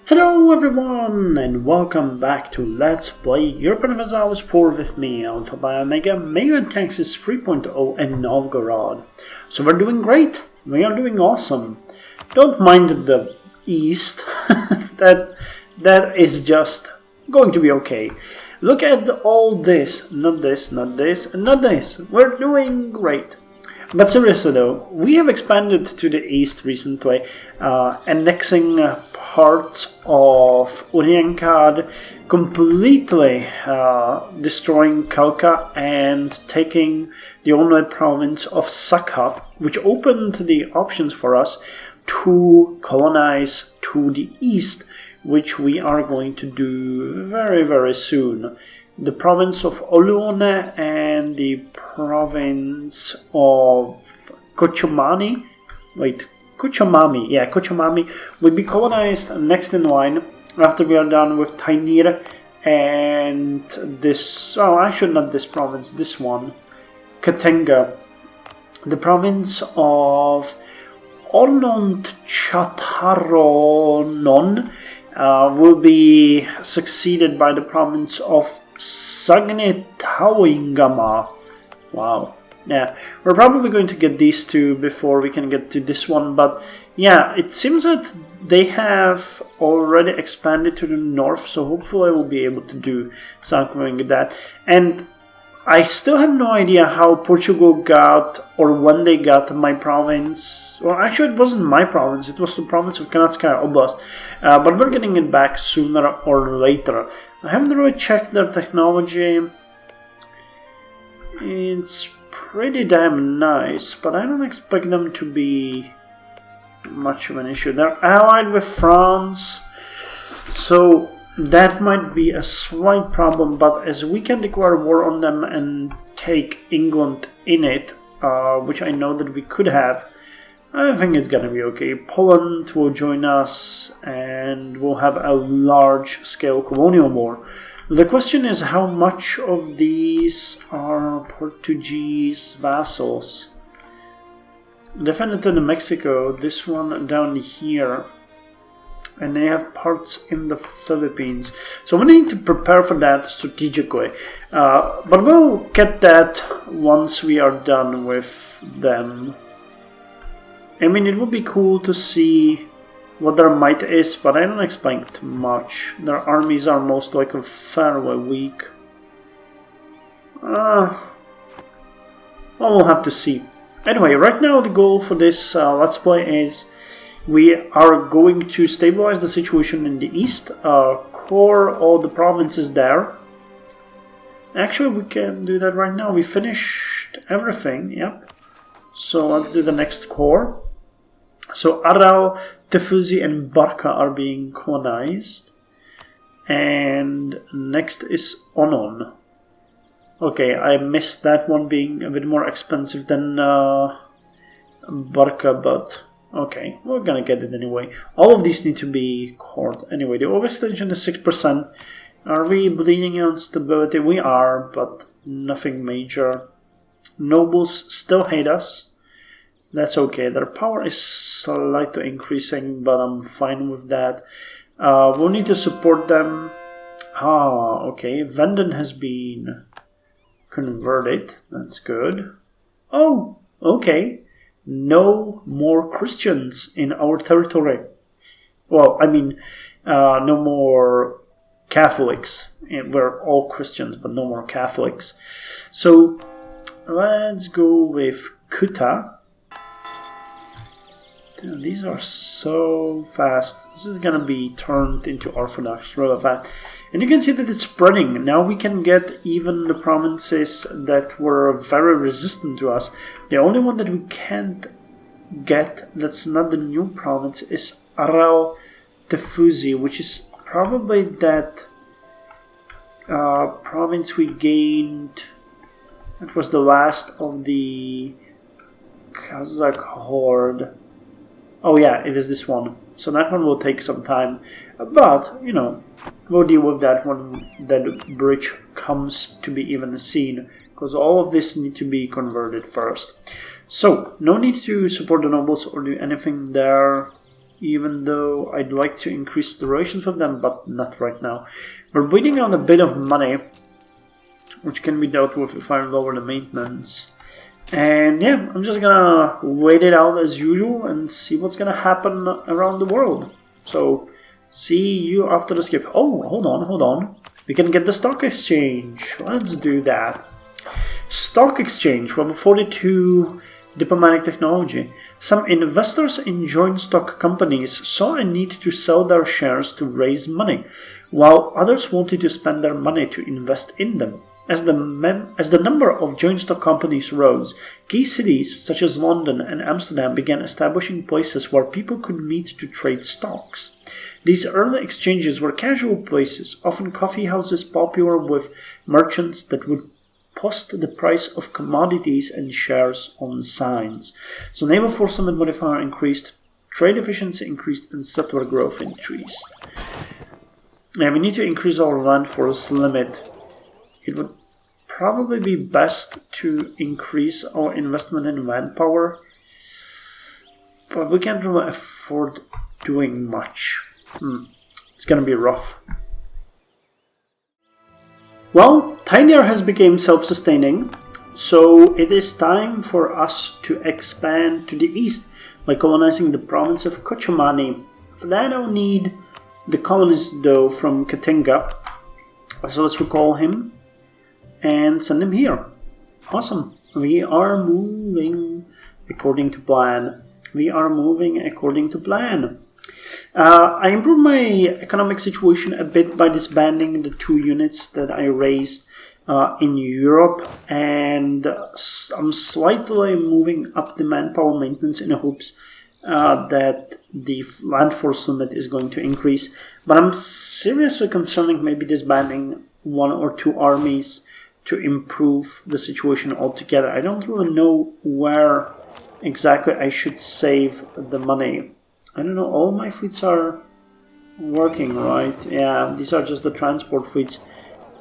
Hello everyone, and welcome back to Let's Play Europa Universalis IV with me, Alpha by Omega, Meiou Taxes 3.0 and Novgorod. So we're doing great, we are doing awesome. Don't mind the east, that is just going to be okay. Look at all this, not this, not this, and not this. We're doing great. But seriously though, we have expanded to the east recently, annexing parts of Uriankad, completely destroying Kalka and taking the only province of Sakha, which opened the options for us to colonize to the east, which we are going to do very, very soon. The province of Olune and the province of Kochumani, Kochumami will be colonized next in line after we are done with Tainir and this, well actually not this province, this one, Katenga. The province of Ononchataronon will be succeeded by the province of Sagnetauingama. Wow. Yeah, we're probably going to get these two before we can get to this one, but yeah, it seems that they have already expanded to the north, so hopefully we'll be able to do something with that. And I still have no idea how Portugal got, or when they got my province. Well, actually it wasn't my province, it was the province of Kanatskaya Oblast, but we're getting it back sooner or later. I haven't really checked their technology. It's pretty damn nice, but I don't expect them to be much of an issue. They're allied with France, so that might be a slight problem, but as we can declare war on them and take England in it, which I know that we could have, I think it's gonna be okay. Poland will join us and we'll have a large-scale colonial war. The question is how much of these are Portuguese vassals. Definitely in Mexico, this one down here, and they have parts in the Philippines. So we need to prepare for that strategically. But we'll get that once we are done with them. I mean, it would be cool to see what their might is, but I don't expect much. Their armies are most likely fairly weak. Well, we'll have to see. Anyway, right now the goal for this Let's Play is we are going to stabilize the situation in the east, core all the provinces there. Actually, we can do that right now. We finished everything, yep. So let's do the next core. So Aral, Tefuzi and Barca are being colonized. And next is Onon. Okay, I missed that one being a bit more expensive than Barca, but okay, we're gonna get it anyway. All of these need to be cored anyway. The overextension is 6%. Are we bleeding on stability? We are, but nothing major. Nobles still hate us. That's okay. Their power is slightly increasing, but I'm fine with that. We'll need to support them. Okay. Vanden has been converted. That's good. Oh, okay. No more Christians in our territory. Well, I mean, no more Catholics. We're all Christians, but no more Catholics. So, let's go with Kuta. These are so fast. This is gonna be turned into Orthodox really fast. And you can see that it's spreading. Now we can get even the provinces that were very resistant to us. The only one that we can't get that's not the new province is Aral Tefuzi, which is probably that province we gained. It was the last of the Kazakh horde. Oh yeah, it is this one. So that one will take some time. But, you know, we'll deal with that when that bridge comes to be even seen. Because all of this need to be converted first. So, no need to support the nobles or do anything there even though I'd like to increase the relations with them, but not right now. We're bleeding out a bit of money, which can be dealt with if I lower the maintenance. And yeah, I'm just gonna wait it out as usual and see what's gonna happen around the world. So, see you after the skip. Oh, hold on. We can get the stock exchange. Let's do that. Stock exchange, level 42 diplomatic technology. Some investors in joint stock companies saw a need to sell their shares to raise money, while others wanted to spend their money to invest in them. As the number of joint stock companies rose, key cities such as London and Amsterdam began establishing places where people could meet to trade stocks. These early exchanges were casual places, often coffee houses popular with merchants that would post the price of commodities and shares on signs. So naval force limit modifier increased, trade efficiency increased, and settler growth increased. Yeah, we need to increase our land force limit. It would probably be best to increase our investment in manpower, but we can't really afford doing much. It's gonna be rough. Well, Tinier has become self-sustaining, so it is time for us to expand to the east by colonizing the province of Kochumani. For that I'll need the colonist though from Katinga, so let's recall him and send him here. Awesome, we are moving according to plan. I improved my economic situation a bit by disbanding the 2 units that I raised in Europe, and I'm slightly moving up the manpower maintenance in hopes that the land force limit is going to increase. But I'm seriously concerning maybe disbanding 1 or 2 armies to improve the situation altogether. I don't really know where exactly I should save the money. I don't know, all my fleets are working, right? Yeah, these are just the transport fleets.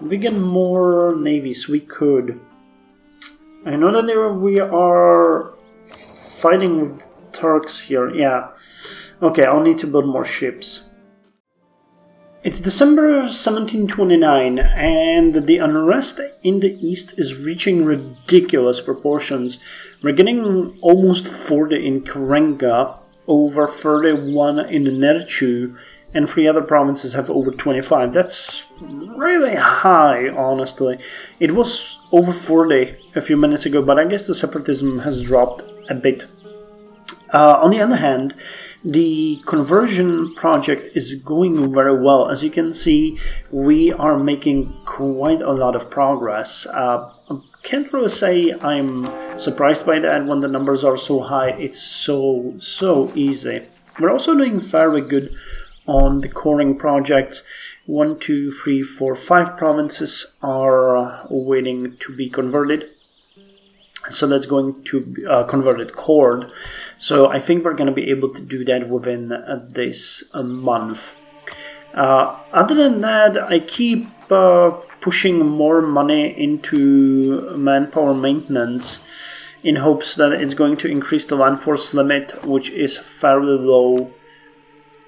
If we get more navies, we could. I know that we are fighting with Turks here, yeah. Okay, I'll need to build more ships. It's December 1729, and the unrest in the east is reaching ridiculous proportions. We're getting almost 40 in Karenga, over 31 in Nerchu, and 3 other provinces have over 25. That's really high, honestly. It was over 40 a few minutes ago, but I guess the separatism has dropped a bit. On the other hand, the conversion project is going very well. As you can see, we are making quite a lot of progress. I can't really say I'm surprised by that when the numbers are so high. It's so easy. We're also doing fairly good on the coring project. 1, 2, 3, 4, 5 provinces are waiting to be converted. So that's going to be converted cord. So I think we're going to be able to do that within this month. Other than that, I keep pushing more money into manpower maintenance in hopes that it's going to increase the land force limit, which is fairly low.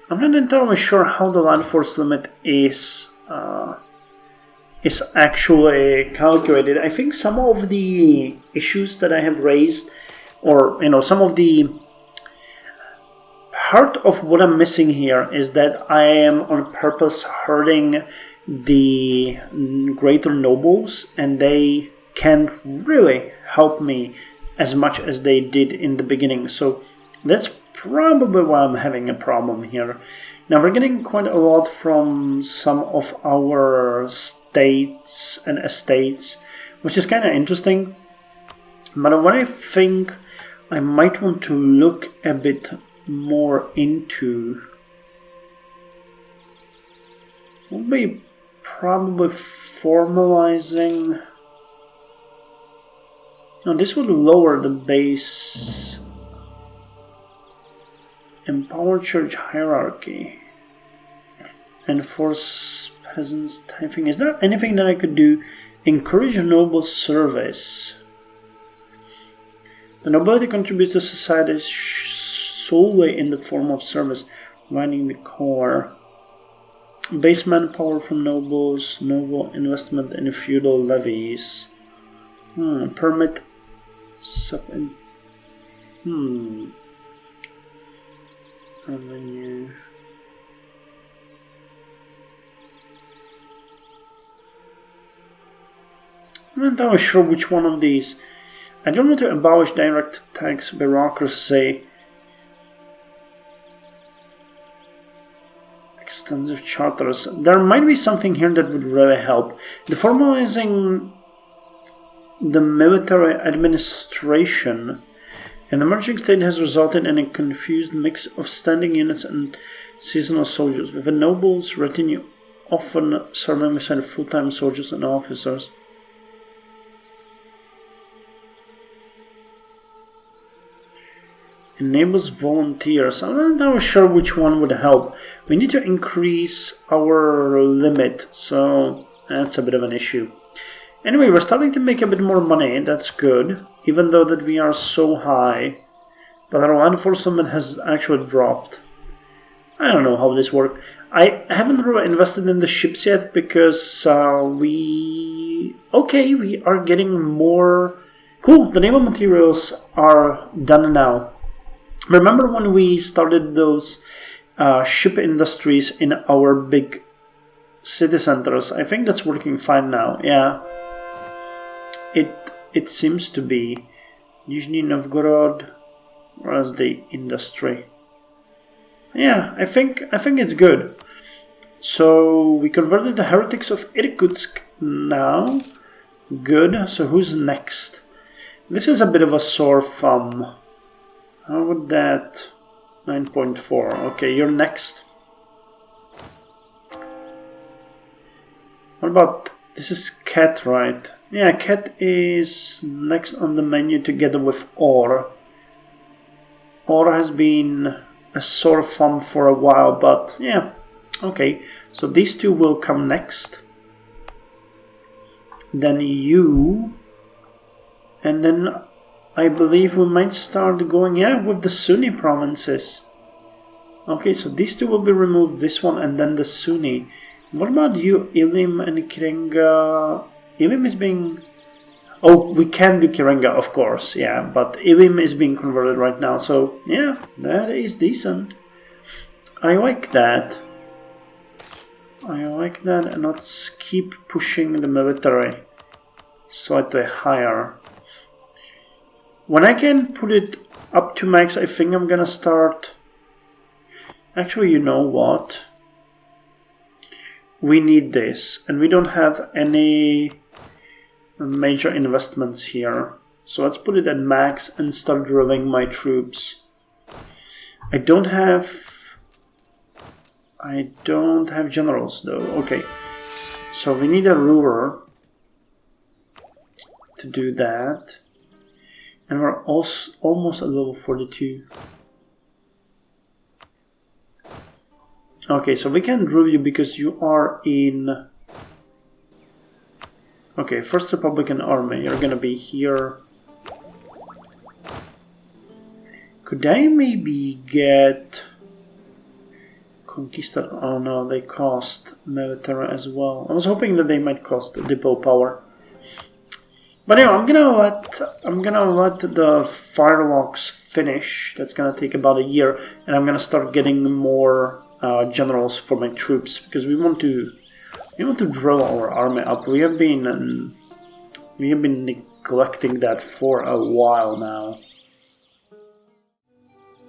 I'm not entirely sure how the land force limit is actually calculated. I think some of the issues that I have raised, or some of the part of what I'm missing here is that I am on purpose hurting the greater nobles, and they can't really help me as much as they did in the beginning. So that's probably why I'm having a problem here. Now we're getting quite a lot from some of our states and estates, which is kind of interesting. But what I think I might want to look a bit more into would be probably formalizing. Now this would lower the base empower church hierarchy and force peasants tithing. Is there anything that I could do? Encourage noble service. The nobility contributes to society solely in the form of service. Mining the core. Base manpower from nobles. Noble investment in feudal levies. Permit. Revenue. I'm not entirely sure which one of these. I don't want to abolish direct tax bureaucracy. Extensive charters. There might be something here that would really help. Deformalizing the military administration an emerging state has resulted in a confused mix of standing units and seasonal soldiers, with the nobles' retinue often serving beside full-time soldiers and officers. Enables volunteers. I'm not sure which one would help. We need to increase our limit, so that's a bit of an issue. Anyway, we're starting to make a bit more money, that's good, even though that we are so high. But our land enforcement has actually dropped. I don't know how this works. I haven't really invested in the ships yet because we are getting more... Cool, the naval materials are done now. Remember when we started those ship industries in our big city centers? I think that's working fine now, yeah. It seems to be. Nizhny Novgorod, where's the industry? Yeah, I think it's good. So we converted the heretics of Irkutsk now. Good. So who's next? This is a bit of a sore thumb. How would that... 9.4. Okay, you're next. What about... This is Cat, right? Yeah, Cat is next on the menu together with Or. Or has been a sore thumb for a while, but yeah. Okay, so these two will come next. Then you. And then I believe we might start going, with the Sunni provinces. Okay, so these two will be removed, this one and then the Sunni. What about you, Ilim and Kirenga? Ilim is being... Oh, we can do Kirenga, of course, yeah, but Ilim is being converted right now, so yeah, that is decent. I like that. And let's keep pushing the military slightly higher. When I can put it up to max, I think I'm gonna start... Actually, you know what? We need this, and we don't have any major investments here. So let's put it at max and start drilling my troops. I don't have generals though. Okay, so we need a ruler to do that. And we're also almost at level 42. Okay, so we can rule you because you are in... Okay, First Republican Army, you're gonna be here. Could I maybe get... Conquista? Oh no, they cost military as well. I was hoping that they might cost depot power. But anyway, I'm gonna let the firelocks finish. That's gonna take about a year, and I'm gonna start getting more generals for my troops because we want to drill our army up. We have been neglecting that for a while now.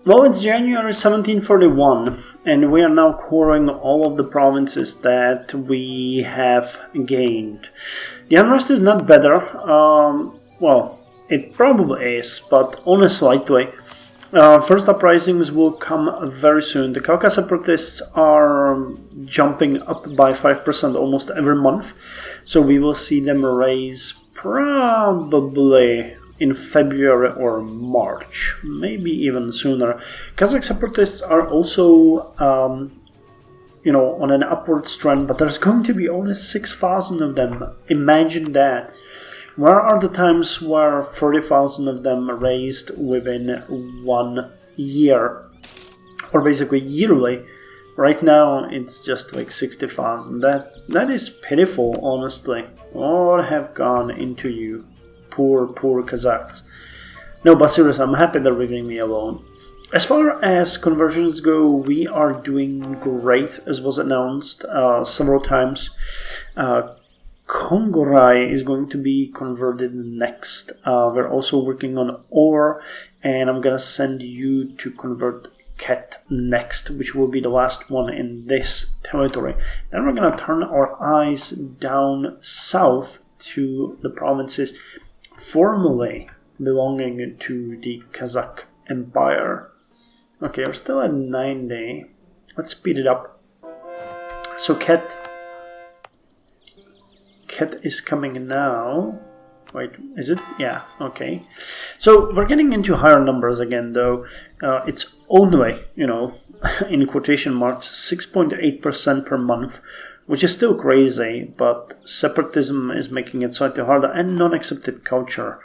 Well, it's January 1741, and we are now coring all of the provinces that we have gained. The unrest is not better. Well, it probably is, but only slightly. First uprisings will come very soon. The Caucasus Protests are jumping up by 5% almost every month, so we will see them raise probably in February or March, maybe even sooner. Kazakhstan Protests are also, on an upward trend, but there's going to be only 6,000 of them. Imagine that. Where are the times where 30,000 of them raised within 1 year? or basically yearly. Right now it's just like 60,000. That is pitiful, honestly. What have gone into you, poor Kazakhs? No, but seriously, I'm happy they're leaving me alone. As far as conversions go, we are doing great, as was announced several times. Kongorai is going to be converted next. We're also working on ore, and I'm gonna send you to convert Ket next, which will be the last one in this territory. Then we're gonna turn our eyes down south to the provinces formerly belonging to the Kazakh Empire. Okay, we're still at 90. Let's speed it up. So Ket is coming now. Wait, is it? Yeah, okay. So we're getting into higher numbers again, though. It's only, in quotation marks, 6.8% per month, which is still crazy, but separatism is making it slightly harder, and non-accepted culture.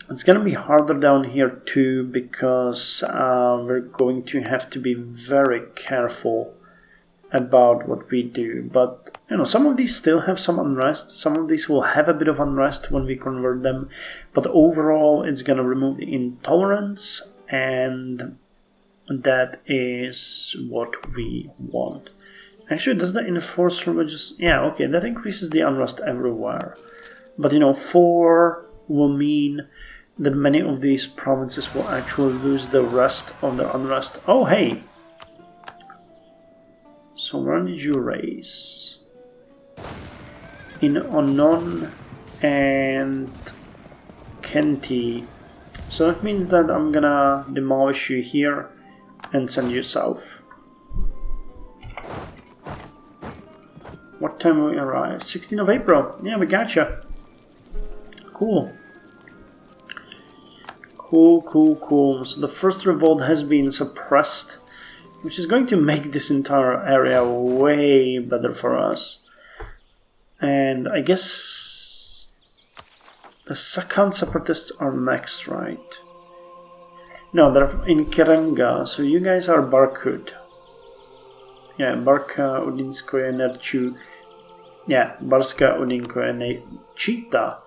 It's going to be harder down here too, because we're going to have to be very careful about what we do. But some of these still have some unrest. Some of these will have a bit of unrest when we convert them, but overall it's going to remove the intolerance, and that is what we want. Actually, does that enforce religious? Yeah, okay, that increases the unrest everywhere. But 4 will mean that many of these provinces will actually lose the rest of their unrest. Oh, hey! So where did you raise? In Onon and Kenti. So that means that I'm gonna demolish you here and send you south. What time will we arrive? 16th of April. Yeah, we gotcha. Cool. Cool. So the first revolt has been suppressed, which is going to make this entire area way better for us. And I guess the second separatists are next, right? No, they're in Kerenga, so you guys are Barkut. Yeah, Barka, Udinskoye, Nerchu. Yeah, Barska, Udinskoye, Chita.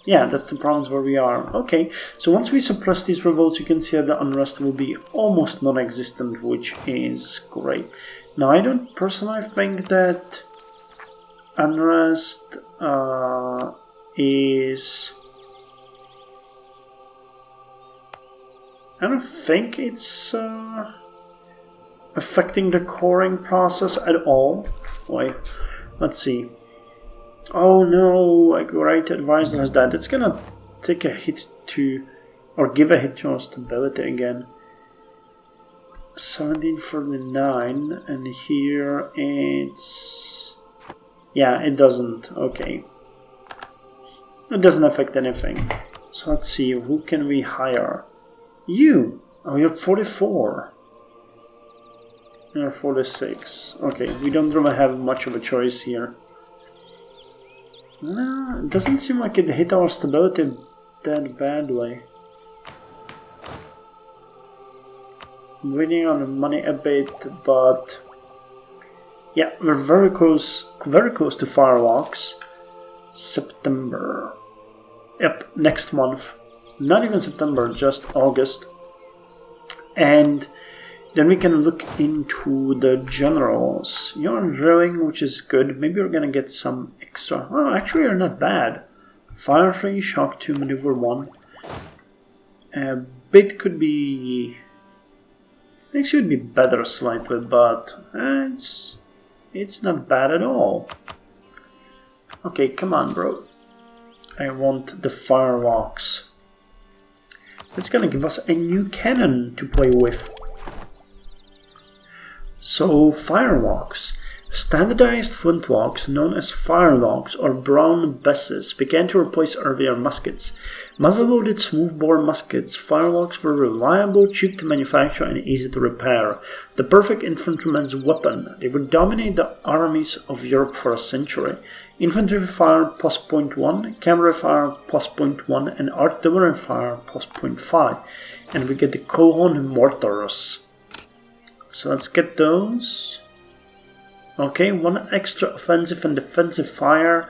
Yeah, that's the province where we are. Okay, so once we suppress these revolts, you can see that the unrest will be almost non-existent, which is great. Now, I don't personally think that unrest is... I don't think it's affecting the coring process at all. Wait, let's see. Oh no, like right advisor has that. It's gonna take a hit to, or give a hit to our stability again. 1749, and here it's... Yeah, it doesn't. Okay. It doesn't affect anything. So let's see, who can we hire? You! Oh, you're 44. You're 46. Okay, we don't really have much of a choice here. No, it doesn't seem like it hit our stability that badly. I'm waiting on the money a bit, but yeah, we're very close to fireworks. September. Yep, next month. Not even September, just August. And then we can look into the generals. You're on drilling, which is good. Maybe we're gonna get some extra. Oh, actually, you're not bad. Fire 3, shock 2, maneuver 1. Bit could be... It should be better slightly, but it's not bad at all. Okay, come on, bro. I want the fireworks. It's gonna give us a new cannon to play with. So, fireworks. Standardized flintlocks, known as firelocks or brown besses, began to replace earlier muskets. Muzzle-loaded smoothbore muskets, firelocks were reliable, cheap to manufacture, and easy to repair. The perfect infantryman's weapon, they would dominate the armies of Europe for a century. Infantry fire plus 0.1, cavalry fire plus 0.1, and artillery fire plus 0.5. And we get the Kohon Mortars. So let's get those. Okay, 1 extra offensive and defensive fire,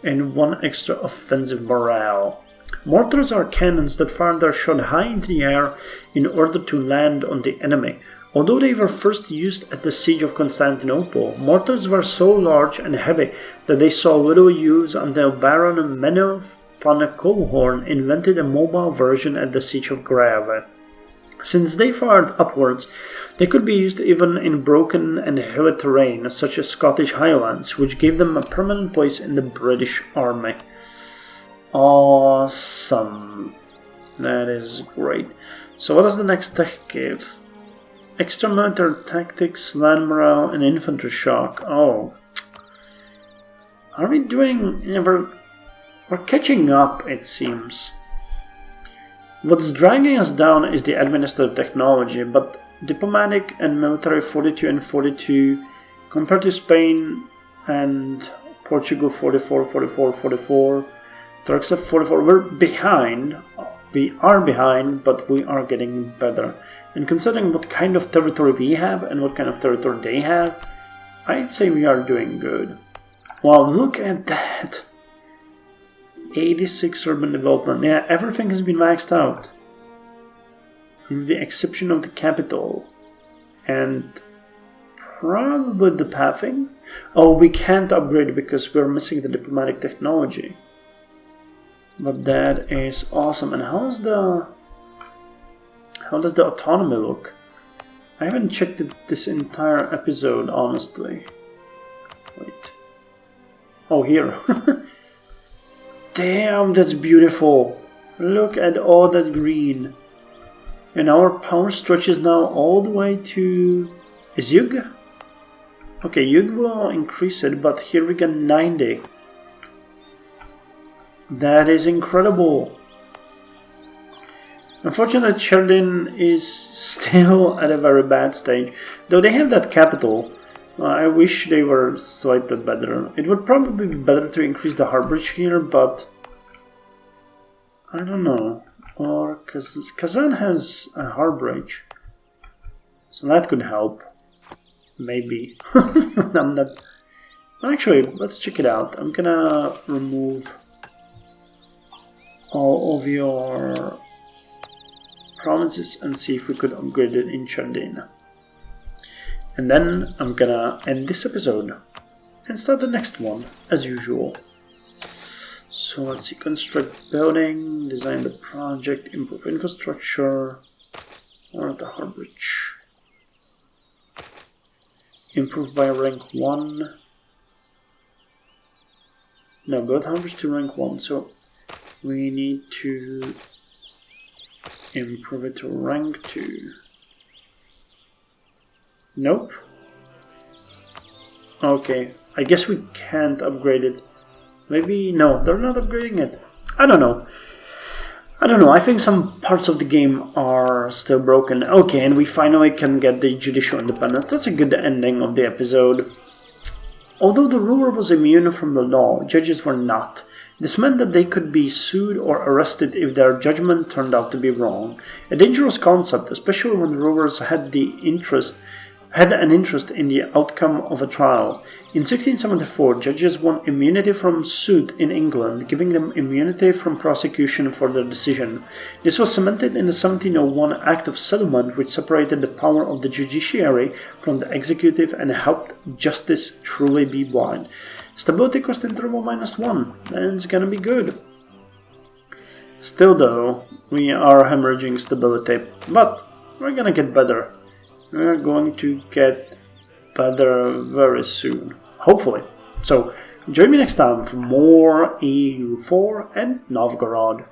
and 1 extra offensive morale. Mortars are cannons that fire their shot high into the air in order to land on the enemy. Although they were first used at the siege of Constantinople, mortars were so large and heavy that they saw little use until Baron Meiou van Cohorn invented a mobile version at the siege of Grave. Since they fired upwards, they could be used even in broken and hilly terrain, such as Scottish Highlands, which gave them a permanent place in the British Army. Awesome. That is great. So what does the next tech give? Extra military tactics, land morale, and infantry shock. Oh. Are we doing... We're catching up, it seems. What's dragging us down is the administrative technology, but diplomatic and military 42 and 42 compared to Spain and Portugal 44, 44, 44, Turks at 44. We're behind. We are behind, but we are getting better. And considering what kind of territory we have and what kind of territory they have, I'd say we are doing good. Wow, look at that! 86 urban development. Yeah, everything has been maxed out. With the exception of the capital. And probably the pathing. Oh, we can't upgrade because we're missing the diplomatic technology. But that is awesome. And how does the autonomy look? I haven't checked this entire episode, honestly. Wait. Oh, here. Damn, that's beautiful. Look at all that green. And our power stretches now all the way to... Is Yug? Okay, Yug will increase it, but here we get 90. That is incredible. Unfortunately, Cherdin is still at a very bad stage. Though they have that capital, I wish they were slightly better. It would probably be better to increase the harbridge here, but I don't know. Or Kazan has a harbridge, so that could help. Maybe. I'm not. Actually, let's check it out. I'm gonna remove all of your provinces and see if we could upgrade it in Chardin. And then I'm gonna end this episode and start the next one as usual. So let's see, construct building, design the project, improve infrastructure, or the harbridge. Improve by rank 1. No, build harbridge to rank 1, so we need to improve it to rank 2. Nope. Okay, I guess we can't upgrade it. Maybe, no, they're not upgrading it. I don't know. I think some parts of the game are still broken. Okay, and we finally can get the Judicial Independence. That's a good ending of the episode. Although the ruler was immune from the law, judges were not. This meant that they could be sued or arrested if their judgment turned out to be wrong. A dangerous concept, especially when rulers had an interest in the outcome of a trial. In 1674, judges won immunity from suit in England, giving them immunity from prosecution for their decision. This was cemented in the 1701 Act of Settlement, which separated the power of the judiciary from the executive and helped justice truly be blind. Stability cost interval -1. That's gonna be good. Still though, we are hemorrhaging stability, but we're gonna get better. We're going to get better very soon. Hopefully. So, join me next time for more EU4 and Novgorod.